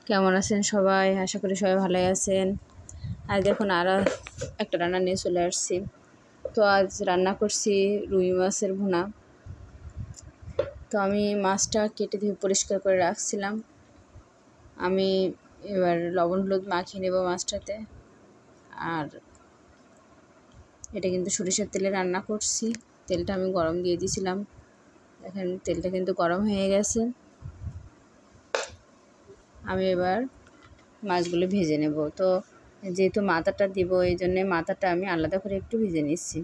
কেমন আছেন সবাই? আশা করি সবাই ভালোই আছেন। আজ দেখুন আরও একটা রান্না নিয়ে চলে আসছি। তো আজ রান্না করছি রুই মাছের ভুনা। তো আমি মাছটা কেটে ধুয়ে পরিষ্কার করে রাখছিলাম। আমি এবার লবণ হলুদ মাখিয়ে নেব মাছটাতে। আর এটা কিন্তু সরিষার তেলে রান্না করছি। তেলটা আমি গরম দিয়ে দিয়েছিলাম। দেখেন তেলটা কিন্তু গরম হয়ে গেছে। আমি এবার মাছগুলো ভেজে নেব। তো যেহেতু মাথাটা দিব, এই জন্যে মাথাটা আমি আলাদা করে একটু ভেজে নিচ্ছি।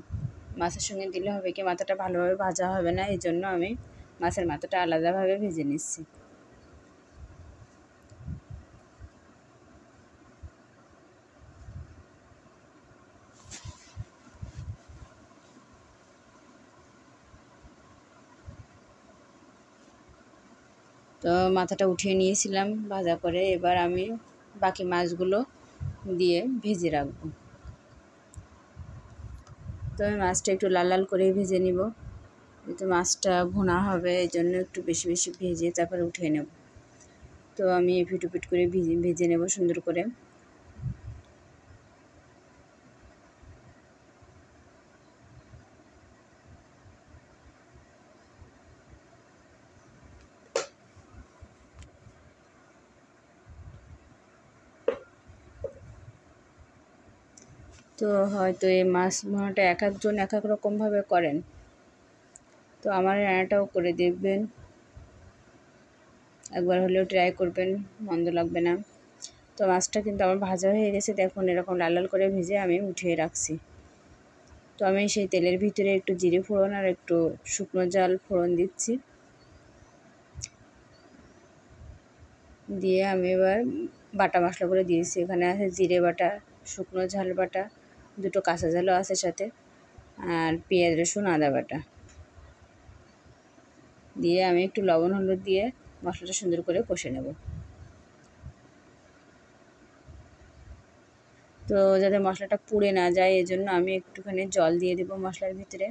মাছের সঙ্গে দিলে হবে কি, মাথাটা ভালোভাবে ভাজা হবে না, এই জন্য আমি মাছের মাথাটা আলাদাভাবে ভেজে নিচ্ছি। তো মাথাটা উঠিয়ে নিয়েছিলাম ভাজা করে। এবার আমি বাকি মাছগুলো দিয়ে ভেজে রাখবো। তো আমি মাছটা একটু লাল লাল করে ভেজে নিব। যেহেতু মাছটা ভুনা হবে, এই জন্য একটু বেশি বেশি ভেজে তারপরে উঠিয়ে নেব। তো আমি এপিট ওপিট করে ভেজে নেব সুন্দর করে। তো হয়তো এই মাছ ভুনাটা এক একজন এক এক রকমভাবে করেন। তো আমার রান্নাটাও করে দেখবেন, একবার হলেও ট্রাই করবেন, মন্দ লাগবে না। তো মাছটা কিন্তু আমার ভাজা হয়ে গেছে, দেখুন এরকম লাল লাল করে ভেজে আমি উঠিয়ে রাখছি। তো আমি সেই তেলের ভিতরে একটু জিরে ফোড়ন আর একটু শুকনো জাল ফোড়ন দিচ্ছি। দিয়ে আমি এবার বাটা মশলাগুলো দিয়েছি। এখানে আছে জিরে বাটা, শুকনো ঝাল বাটা, দুটো কাঁচা ঝালও আছে সাথে, আর পেঁয়াজ রসুন আদা বাটা দিয়ে আমি একটু লবণ হলুদ দিয়ে মশলাটা সুন্দর করে কষে নেব। তো যাতে মশলাটা পুড়ে না যায়, এজন্য আমি একটুখানি জল দিয়ে দেবো মশলার ভিতরে।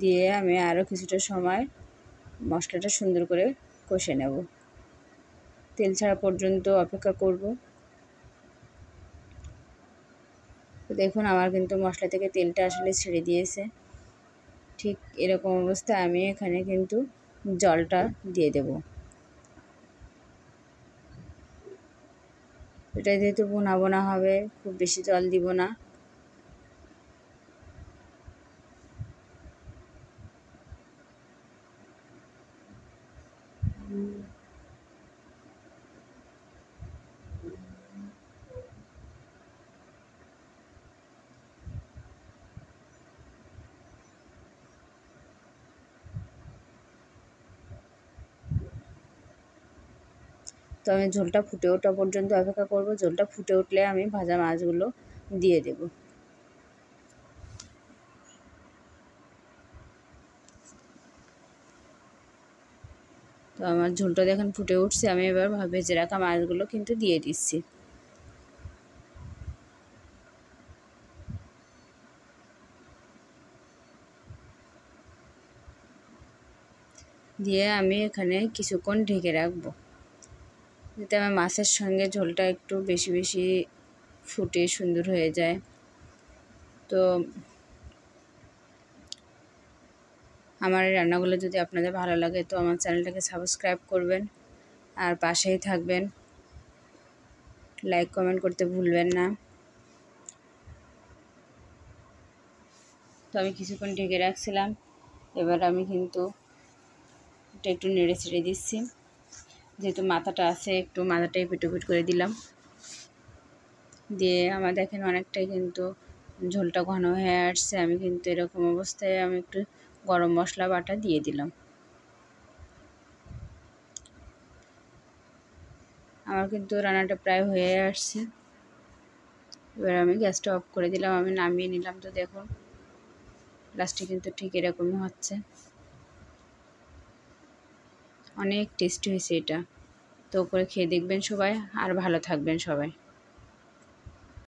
দিয়ে আমি আরও কিছুটা সময় মশলাটা সুন্দর করে কষে নেব, তেল ছাড়া পর্যন্ত অপেক্ষা করব। তো দেখুন আমার কিন্তু মশলা থেকে তেলটা আসলে ছেড়ে দিয়েছে। ঠিক এরকম অবস্থায় আমি এখানে কিন্তু জলটা দিয়ে দেব। এটা যেহেতু বোনা বোনা হবে, খুব বেশি জল দিব না। তো আমি ঝোলটা ফুটে ওঠা পর্যন্ত অপেক্ষা করব। ঝোলটা ফুটে উঠলে আমি ভাজা মাছগুলো দিয়ে দেব। তো আমার ঝোলটা দেখেন ফুটে উঠছে, আমি এবার ভেজে রাখা মাছগুলো কিন্তু দিয়ে দিচ্ছি। দিয়ে আমি এখানে কিছুক্ষণ ঢেকে রাখবো, যাতে আমার মাছের সঙ্গে ঝোলটা একটু বেশি বেশি ফুটে সুন্দর হয়ে যায়। তো আমার এই রান্নাগুলো যদি আপনাদের ভালো লাগে, তো আমার চ্যানেলটাকে সাবস্ক্রাইব করবেন আর পাশেই থাকবেন। লাইক কমেন্ট করতে ভুলবেন না। তো আমি কিছুক্ষণ ঢেকে রাখছিলাম, এবার আমি কিন্তু এটা একটু নেড়ে ছেড়ে দিচ্ছি। যেহেতু মাথাটা আছে, একটু মাথাটাই পিট করে দিলাম। দিয়ে আমার দেখেন অনেকটাই কিন্তু ঝোলটা ঘন হয়ে আসছে। আমি কিন্তু এরকম অবস্থায় আমি একটু গরম মশলা বাটা দিয়ে দিলাম। আমার কিন্তু রান্নাটা প্রায় হয়ে আসছে। এবার আমি গ্যাসটা অফ করে দিলাম, আমি নামিয়ে নিলাম। তো দেখুন লাস্টে কিন্তু ঠিক এরকমই হচ্ছে, অনেক টেস্টি হয়েছে এটা। তো করে খেয়ে দেখবেন সবাই, আর ভালো থাকবেন সবাই।